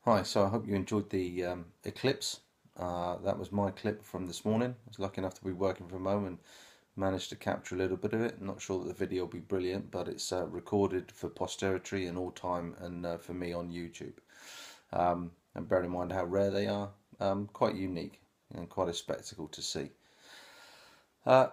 Hi, so I hope you enjoyed the Eclipse. That was my clip from this morning. I was lucky enough to be working from home and managed to capture a little bit of it. Not sure that the video will be brilliant, but it's recorded for posterity and all time and for me on YouTube. And bear in mind how rare they are, quite unique and quite a spectacle to see. Uh,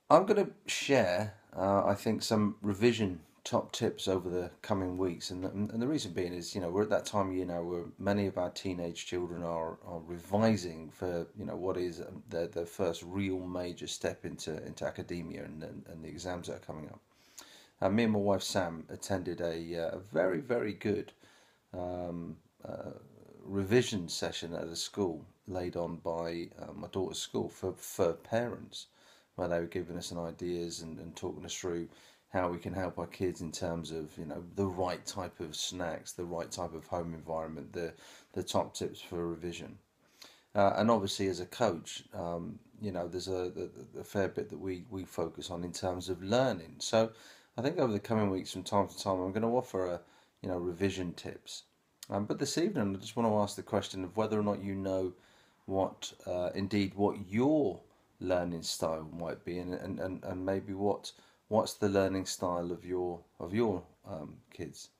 I'm going to share, I think, some revision top tips over the coming weeks, and the reason being is, we're at that time of year now where many of our teenage children are revising for, what is their first real major step into academia and the exams that are coming up. Me and my wife Sam attended a very good um, uh, revision session at a school laid on by my daughter's school for parents, where they were giving us some ideas and talking us through how we can help our kids in terms of the right type of snacks, the right type of home environment, the top tips for revision. And obviously, as a coach, there's a fair bit that we focus on in terms of learning. So, I think over the coming weeks, from time to time, I'm going to offer revision tips. But this evening, I just want to ask the question of whether or not you know indeed, what your learning style might be, and maybe what's the learning style of your kids.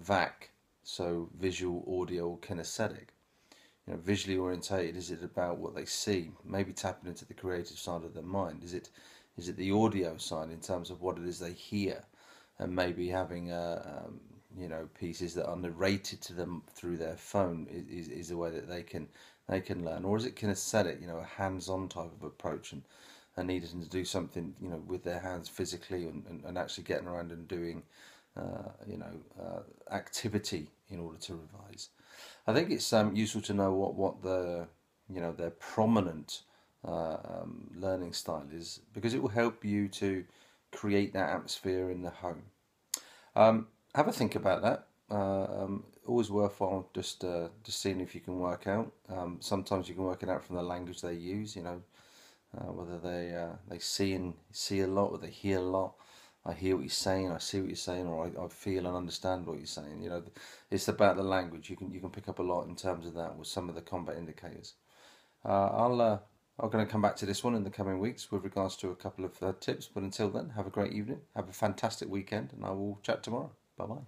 VAC, so visual, audio, kinesthetic. Visually orientated, is it about what they see, maybe tapping into the creative side of their mind? Is it the audio side in terms of what it is they hear, and maybe having pieces that are narrated to them through their phone is a way that they can learn? Or is it kinesthetic, a hands-on type of approach, and needing to do something with their hands physically, and actually getting around and doing activity in order to revise? I think it's useful to know what their prominent learning style is, because it will help you to create that atmosphere in the home. Have a think about that. Always worthwhile just seeing if you can work out. Sometimes you can work it out from the language they use. Whether they see a lot, or they hear a lot. I hear what you're saying, I see what you're saying, or I feel and understand what you're saying. It's about the language. You can pick up a lot in terms of that with some of the combat indicators. I'm going to come back to this one in the coming weeks with regards to a couple of tips. But until then, have a great evening, have a fantastic weekend, and I will chat tomorrow. Bye bye.